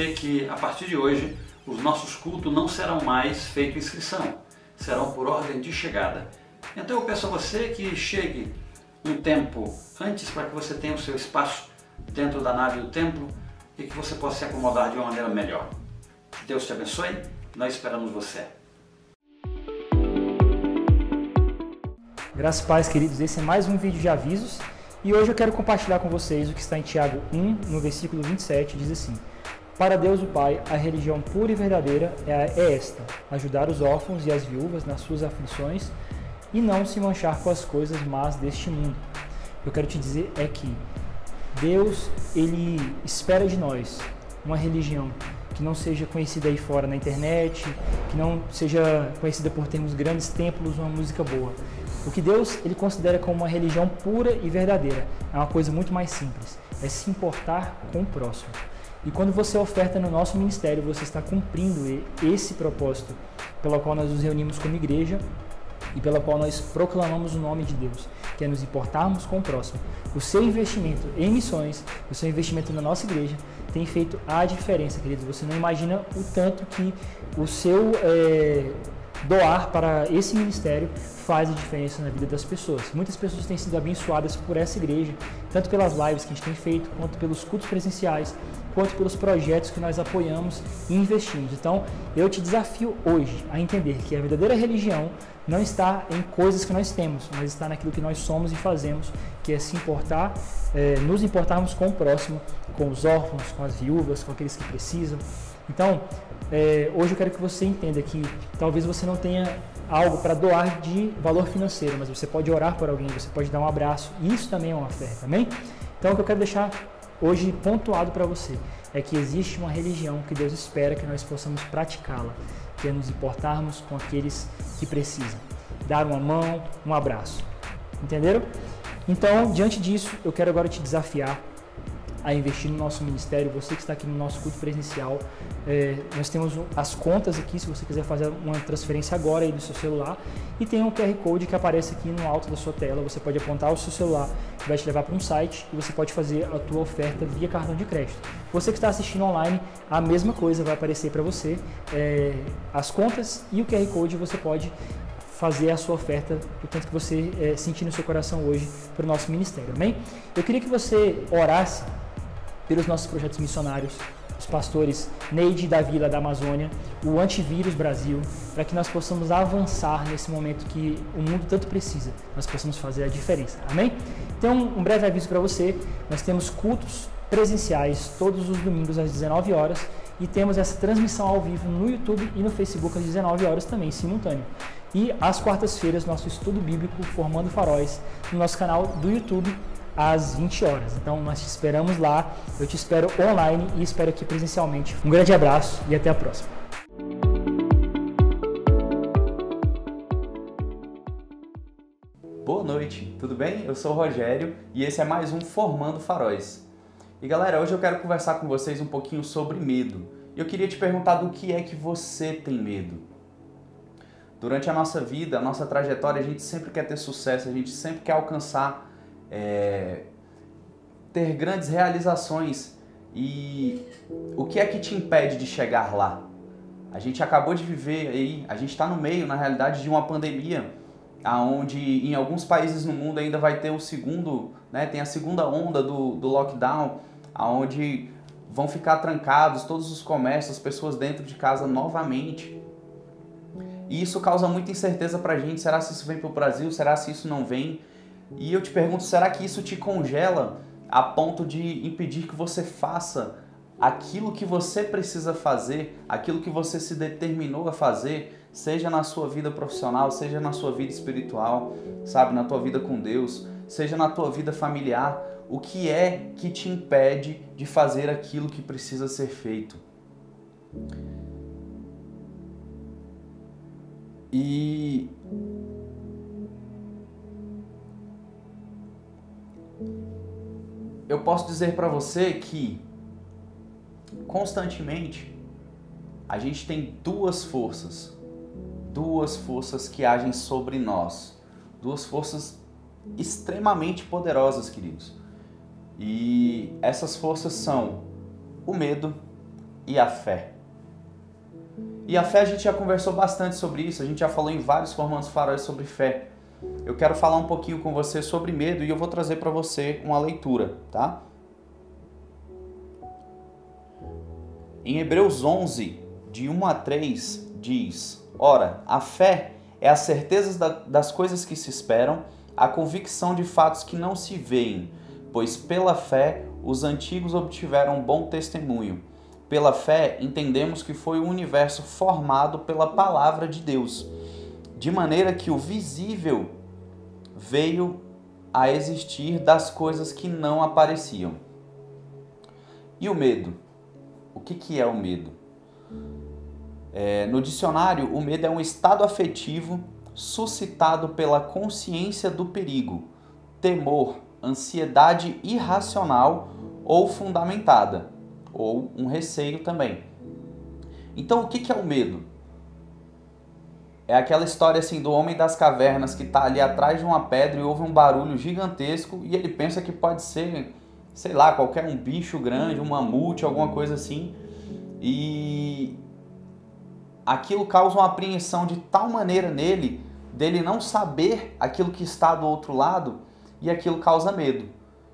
você que a partir de hoje os nossos cultos não serão mais feitos inscrição, serão por ordem de chegada. Então eu peço a você que chegue um tempo antes para que você tenha o seu espaço dentro da nave do templo e que você possa se acomodar de uma maneira melhor. Que Deus te abençoe, nós esperamos você. Graças e paz, queridos, esse é mais um vídeo de avisos e hoje eu quero compartilhar com vocês o que está em Tiago 1, no versículo 27, diz assim: Para Deus o Pai, a religião pura e verdadeira é esta, ajudar os órfãos e as viúvas nas suas aflições e não se manchar com as coisas más deste mundo. O que eu quero te dizer é que Deus, Ele espera de nós uma religião que não seja conhecida aí fora na internet, que não seja conhecida por termos grandes templos, uma música boa. O que Deus Ele considera como uma religião pura e verdadeira é uma coisa muito mais simples, é se importar com o próximo. E quando você oferta no nosso ministério, você está cumprindo esse propósito pelo qual nós nos reunimos como igreja e pela qual nós proclamamos o nome de Deus, que é nos importarmos com o próximo. O seu investimento em missões, o seu investimento na nossa igreja tem feito a diferença, queridos. Você não imagina o tanto que o seu doar para esse ministério faz a diferença na vida das pessoas. Muitas pessoas têm sido abençoadas por essa igreja, tanto pelas lives que a gente tem feito, quanto pelos cultos presenciais, quanto pelos projetos que nós apoiamos e investimos. Então, eu te desafio hoje a entender que a verdadeira religião não está em coisas que nós temos, mas está naquilo que nós somos e fazemos, que é se importar, nos importarmos com o próximo, com os órfãos, com as viúvas, com aqueles que precisam. Então, hoje eu quero que você entenda que talvez você não tenha algo para doar de valor financeiro, mas você pode orar por alguém, você pode dar um abraço, e isso também é uma oferta, amém? Então, o que eu quero deixar hoje pontuado para você é que existe uma religião que Deus espera que nós possamos praticá-la, que é nos importarmos com aqueles que precisam, dar uma mão, um abraço, entenderam? Então, diante disso, eu quero agora te desafiar a investir no nosso ministério. Você que está aqui no nosso culto presencial, nós temos as contas aqui, se você quiser fazer uma transferência agora aí do seu celular, e tem um QR Code que aparece aqui no alto da sua tela. Você pode apontar o seu celular, que vai te levar para um site, e você pode fazer a tua oferta via cartão de crédito. Você que está assistindo online, a mesma coisa vai aparecer para você, as contas e o QR Code. Você pode fazer a sua oferta, o tanto que você sentir no seu coração hoje para o nosso ministério, amém? Eu queria que você orasse pelos nossos projetos missionários, os pastores Neide e Davi lá da Amazônia, o Antivírus Brasil, para que nós possamos avançar nesse momento que o mundo tanto precisa, nós possamos fazer a diferença, amém? Então, um breve aviso para você: nós temos cultos presenciais todos os domingos às 19 horas e temos essa transmissão ao vivo no YouTube e no Facebook às 19 horas também, simultâneo. E às quartas-feiras, nosso estudo bíblico Formando Faróis, no nosso canal do YouTube, às 20 horas. Então, nós te esperamos lá, eu te espero online e espero aqui presencialmente. Um grande abraço e até a próxima. Boa noite, tudo bem? Eu sou o Rogério e esse é mais um Formando Faróis. E galera, hoje eu quero conversar com vocês um pouquinho sobre medo. E eu queria te perguntar do que é que você tem medo. Durante a nossa vida, a nossa trajetória, a gente sempre quer ter sucesso, a gente sempre quer alcançar, ter grandes realizações. E o que é que te impede de chegar lá? A gente acabou de viver aí, a gente está no meio, na realidade, de uma pandemia, onde em alguns países no mundo ainda vai ter o segundo, tem a segunda onda do lockdown, onde vão ficar trancados todos os comércios, as pessoas dentro de casa novamente. E isso causa muita incerteza pra gente. Será que isso vem pro Brasil? Será que isso não vem? E eu te pergunto, será que isso te congela a ponto de impedir que você faça aquilo que você precisa fazer, aquilo que você se determinou a fazer, seja na sua vida profissional, seja na sua vida espiritual, sabe, na tua vida com Deus, seja na tua vida familiar? O que é que te impede de fazer aquilo que precisa ser feito? E eu posso dizer para você que constantemente a gente tem duas forças que agem sobre nós, duas forças extremamente poderosas, queridos. E essas forças são o medo e a fé? E a fé a gente já conversou bastante sobre isso, a gente já falou em vários formandos faróis sobre fé. Eu quero falar um pouquinho com você sobre medo e eu vou trazer para você uma leitura, tá? Em Hebreus 11, de 1 a 3, diz: Ora, a fé é a certeza das coisas que se esperam, a convicção de fatos que não se veem, pois pela fé os antigos obtiveram bom testemunho. Pela fé entendemos que foi o universo formado pela palavra de Deus, de maneira que o visível veio a existir das coisas que não apareciam. E o medo? O que é o medo? No dicionário, o medo é um estado afetivo suscitado pela consciência do perigo, temor, ansiedade irracional ou fundamentada, ou um receio também. Então, o que é o medo? É aquela história assim do homem das cavernas que está ali atrás de uma pedra e ouve um barulho gigantesco e ele pensa que pode ser, sei lá, qualquer um bicho grande, um mamute, alguma coisa assim. E aquilo causa uma apreensão de tal maneira nele, dele não saber aquilo que está do outro lado, e aquilo causa medo.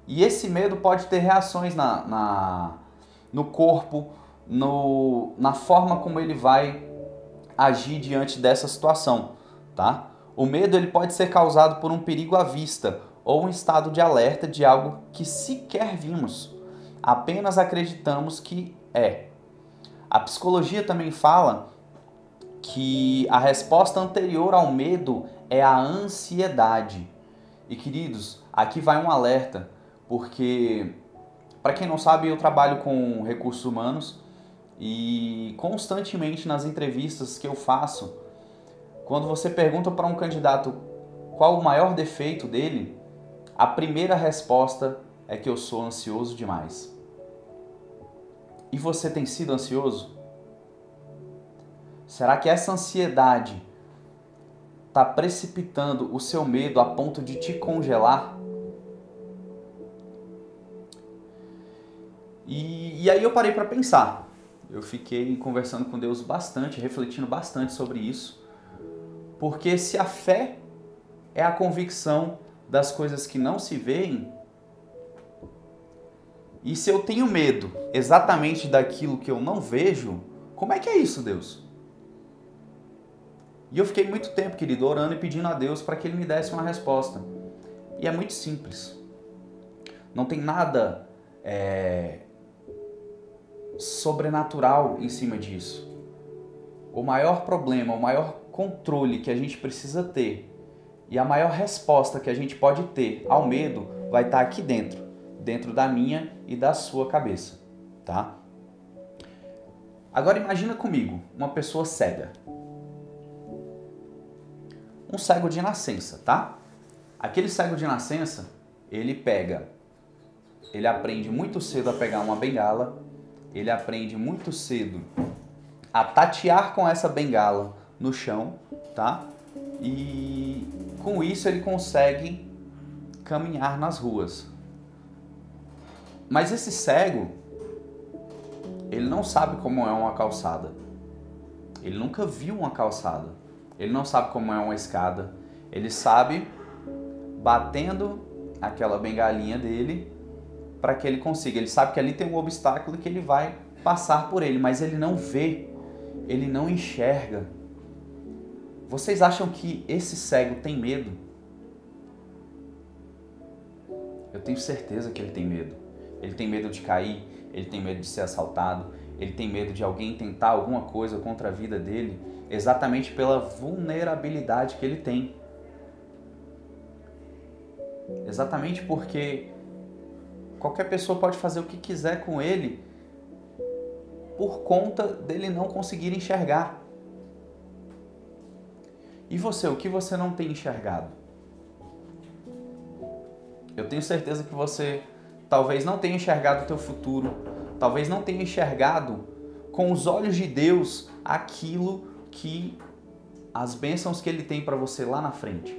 E esse medo pode ter reações no corpo, na forma como ele vai agir diante dessa situação, tá? O medo ele pode ser causado por um perigo à vista ou um estado de alerta de algo que sequer vimos, apenas acreditamos que é. A psicologia também fala que a resposta anterior ao medo é a ansiedade. E queridos, aqui vai um alerta, porque para quem não sabe, eu trabalho com recursos humanos e constantemente nas entrevistas que eu faço, quando você pergunta para um candidato qual o maior defeito dele, a primeira resposta é que eu sou ansioso demais. E você tem sido ansioso? Será que essa ansiedade está precipitando o seu medo a ponto de te congelar? E aí eu parei para pensar. Eu fiquei conversando com Deus bastante, refletindo bastante sobre isso. Porque se a fé é a convicção das coisas que não se veem, e se eu tenho medo exatamente daquilo que eu não vejo, como é que é isso, Deus? E eu fiquei muito tempo, querido, orando e pedindo a Deus para que Ele me desse uma resposta. E é muito simples. Não tem nada sobrenatural em cima disso. O maior problema, o maior controle que a gente precisa ter e a maior resposta que a gente pode ter ao medo vai estar aqui dentro da minha e da sua cabeça, tá? Agora imagina comigo, uma pessoa cega. Um cego de nascença, tá? Aquele cego de nascença, ele aprende muito cedo a pegar uma bengala, ele aprende muito cedo a tatear com essa bengala no chão, tá? E com isso ele consegue caminhar nas ruas. Mas esse cego, ele não sabe como é uma calçada. Ele nunca viu uma calçada. Ele não sabe como é uma escada. Ele sabe batendo aquela bengalinha dele para que ele consiga. Ele sabe que ali tem um obstáculo que ele vai passar por ele, mas ele não vê, ele não enxerga. Vocês acham que esse cego tem medo? Eu tenho certeza que ele tem medo. Ele tem medo de cair, ele tem medo de ser assaltado, ele tem medo de alguém tentar alguma coisa contra a vida dele, exatamente pela vulnerabilidade que ele tem. Exatamente porque qualquer pessoa pode fazer o que quiser com ele por conta dele não conseguir enxergar. E você, o que você não tem enxergado? Eu tenho certeza que você talvez não tenha enxergado o teu futuro, talvez não tenha enxergado com os olhos de Deus aquilo que as bênçãos que Ele tem para você lá na frente.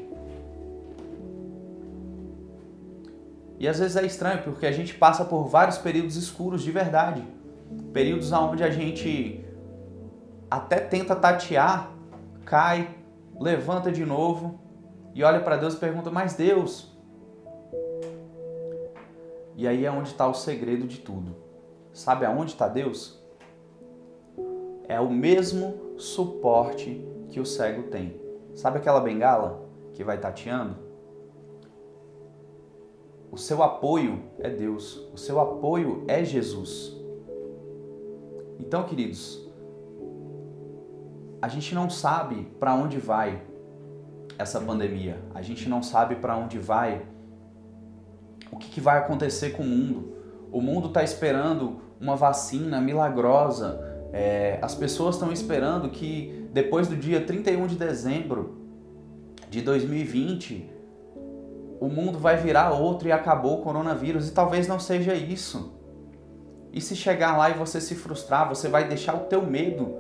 E às vezes é estranho porque a gente passa por vários períodos escuros de verdade. períodos onde a gente até tenta tatear, cai, levanta de novo e olha para Deus e pergunta, mas Deus... E aí é onde está o segredo de tudo. Sabe aonde está Deus? É o mesmo suporte que o cego tem. Sabe aquela bengala que vai tateando? O seu apoio é Deus. O seu apoio é Jesus. Então, queridos, a gente não sabe para onde vai essa pandemia. A gente não sabe para onde vai, o que vai acontecer com o mundo. O mundo está esperando uma vacina milagrosa. As pessoas estão esperando que depois do dia 31 de dezembro de 2020, o mundo vai virar outro e acabou o coronavírus. E talvez não seja isso. E se chegar lá e você se frustrar, você vai deixar o teu medo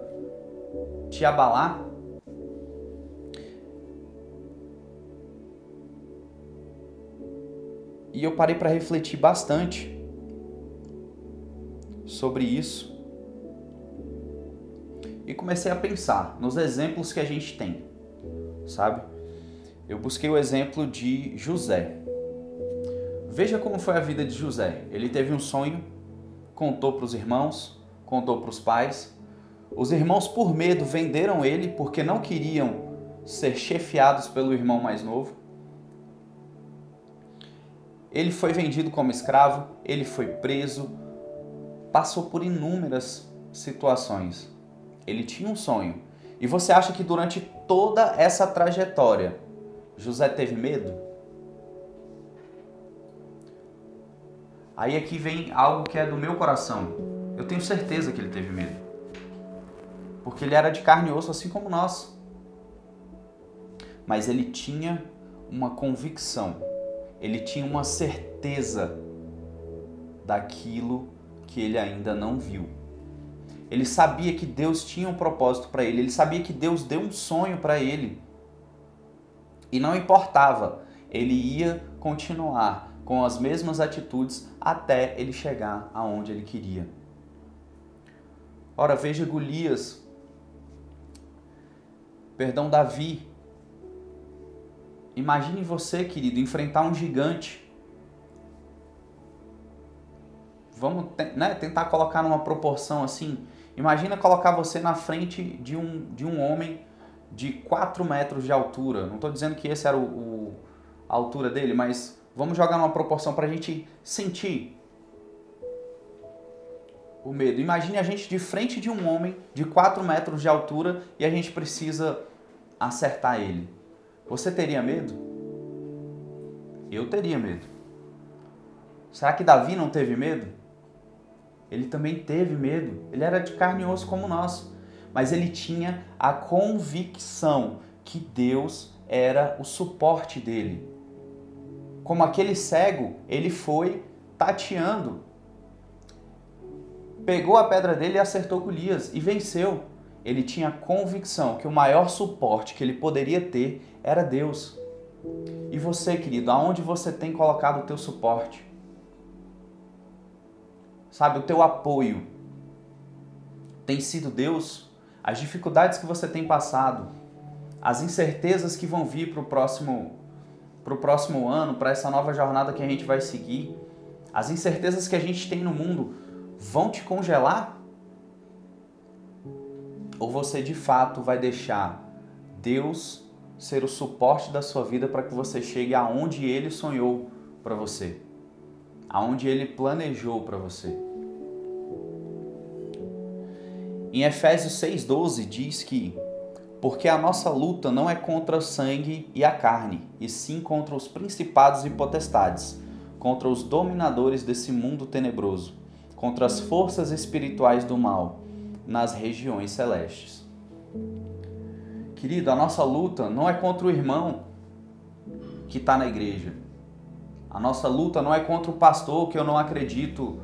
te abalar? E eu parei para refletir bastante sobre isso e comecei a pensar nos exemplos que a gente tem, sabe? Eu busquei o exemplo de José. Veja como foi a vida de José. Ele teve um sonho, contou para os irmãos, contou para os pais. Os irmãos, por medo, venderam ele porque não queriam ser chefiados pelo irmão mais novo. Ele foi vendido como escravo, ele foi preso, passou por inúmeras situações. Ele tinha um sonho. E você acha que durante toda essa trajetória, José teve medo? Aí aqui vem algo que é do meu coração. Eu tenho certeza que ele teve medo. Porque ele era de carne e osso, assim como nós. Mas ele tinha uma convicção. Ele tinha uma certeza daquilo que ele ainda não viu. Ele sabia que Deus tinha um propósito para ele. Ele sabia que Deus deu um sonho para ele. E não importava, ele ia continuar com as mesmas atitudes até ele chegar aonde ele queria. Ora, veja Davi. Imagine você, querido, enfrentar um gigante. Vamos tentar colocar numa proporção assim. Imagina colocar você na frente de um homem de 4 metros de altura. Não estou dizendo que essa era a altura dele, mas vamos jogar numa proporção para a gente sentir o medo. Imagine a gente de frente de um homem de 4 metros de altura e a gente precisa acertar ele. Você teria medo? Eu teria medo. Será que Davi não teve medo? Ele também teve medo. Ele era de carne e osso como nós. Mas ele tinha a convicção que Deus era o suporte dele. Como aquele cego, ele foi tateando. Pegou a pedra dele e acertou Golias e venceu. Ele tinha convicção que o maior suporte que ele poderia ter era Deus. E você, querido, aonde você tem colocado o teu suporte? Sabe, o teu apoio tem sido Deus? As dificuldades que você tem passado, as incertezas que vão vir para o próximo ano, para essa nova jornada que a gente vai seguir, as incertezas que a gente tem no mundo, vão te congelar? Ou você de fato vai deixar Deus ser o suporte da sua vida para que você chegue aonde Ele sonhou para você, aonde Ele planejou para você? Em Efésios 6,12 diz que porque a nossa luta não é contra o sangue e a carne, e sim contra os principados e potestades, contra os dominadores desse mundo tenebroso, contra as forças espirituais do mal nas regiões celestes. Querido, a nossa luta não é contra o irmão que está na igreja. A nossa luta não é contra o pastor que eu não acredito,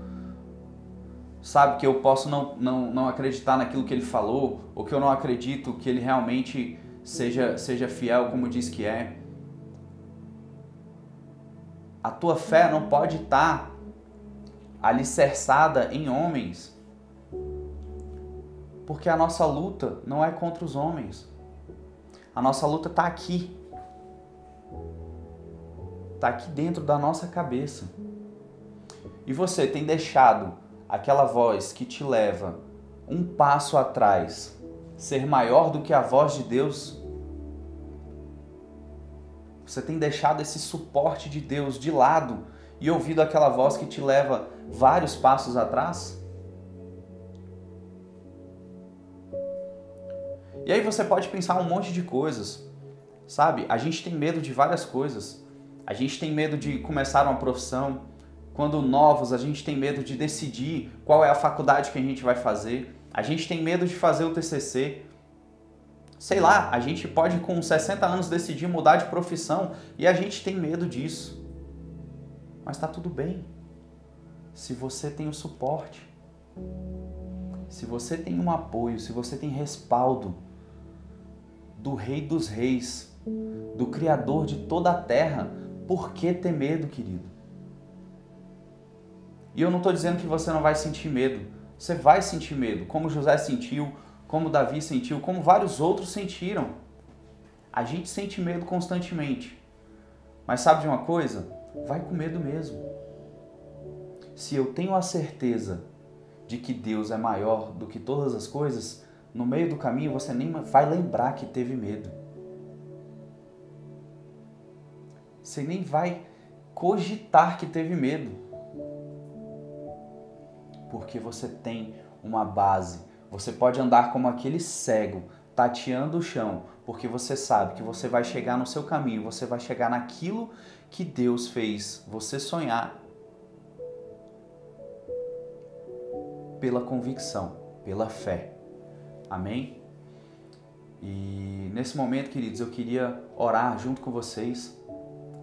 sabe, que eu posso não acreditar naquilo que ele falou, ou que eu não acredito que ele realmente seja fiel como diz que é. A tua fé não pode estar alicerçada em homens. Porque a nossa luta não é contra os homens. A nossa luta está aqui. Está aqui dentro da nossa cabeça. E você tem deixado aquela voz que te leva um passo atrás ser maior do que a voz de Deus? Você tem deixado esse suporte de Deus de lado e ouvido aquela voz que te leva vários passos atrás? E aí você pode pensar um monte de coisas, sabe? A gente tem medo de várias coisas. A gente tem medo de começar uma profissão. Quando novos, a gente tem medo de decidir qual é a faculdade que a gente vai fazer. A gente tem medo de fazer o TCC. Sei lá, a gente pode com 60 anos decidir mudar de profissão e a gente tem medo disso. Mas tá tudo bem. Se você tem o suporte, se você tem um apoio, se você tem respaldo do Rei dos Reis, do Criador de toda a terra, por que ter medo, querido? E eu não estou dizendo que você não vai sentir medo. Você vai sentir medo, como José sentiu, como Davi sentiu, como vários outros sentiram. A gente sente medo constantemente. Mas sabe de uma coisa? Vai com medo mesmo. Se eu tenho a certeza de que Deus é maior do que todas as coisas, no meio do caminho você nem vai lembrar que teve medo. Você nem vai cogitar que teve medo. Porque você tem uma base. Você pode andar como aquele cego, tateando o chão, porque você sabe que você vai chegar no seu caminho, você vai chegar naquilo que Deus fez você sonhar pela convicção, pela fé. Amém? E nesse momento, queridos, eu queria orar junto com vocês.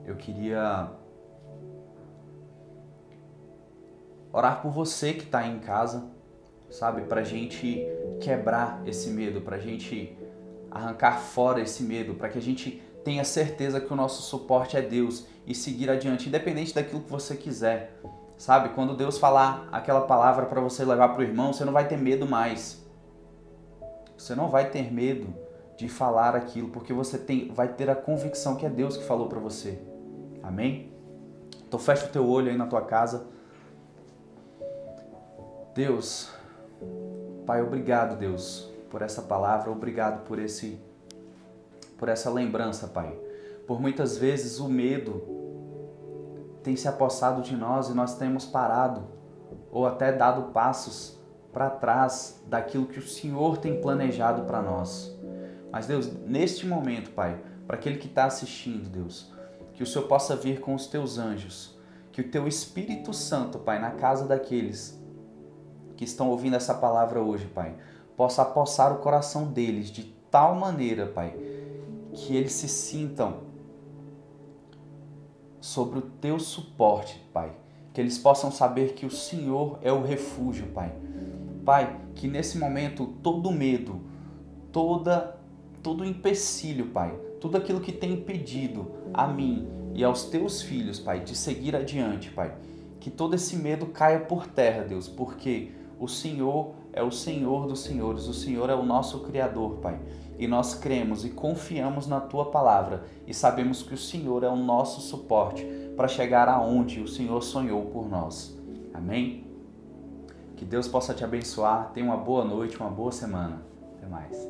Eu queria orar por você que está aí em casa, sabe? Pra gente quebrar esse medo, pra gente arrancar fora esse medo, para que a gente tenha certeza que o nosso suporte é Deus e seguir adiante, independente daquilo que você quiser. Sabe? Quando Deus falar aquela palavra para você levar para o irmão, você não vai ter medo mais. Você não vai ter medo de falar aquilo, porque você vai ter a convicção que é Deus que falou para você. Amém? Então fecha o teu olho aí na tua casa. Deus, Pai, obrigado, Deus, por essa palavra, obrigado por essa lembrança, Pai. Por muitas vezes o medo tem se apossado de nós e nós temos parado ou até dado passos para trás daquilo que o Senhor tem planejado para nós. Mas, Deus, neste momento, Pai, para aquele que está assistindo, Deus, que o Senhor possa vir com os teus anjos, que o teu Espírito Santo, Pai, na casa daqueles que estão ouvindo essa palavra hoje, Pai, possa apossar o coração deles de tal maneira, Pai, que eles se sintam sobre o teu suporte, Pai. Que eles possam saber que o Senhor é o refúgio, Pai. Pai, que nesse momento todo medo, todo empecilho, Pai, tudo aquilo que tem impedido a mim e aos teus filhos, Pai, de seguir adiante, Pai, que todo esse medo caia por terra, Deus, porque o Senhor é o Senhor dos senhores, o Senhor é o nosso Criador, Pai. E nós cremos e confiamos na Tua palavra e sabemos que o Senhor é o nosso suporte para chegar aonde o Senhor sonhou por nós. Amém? Que Deus possa te abençoar. Tenha uma boa noite, uma boa semana. Até mais.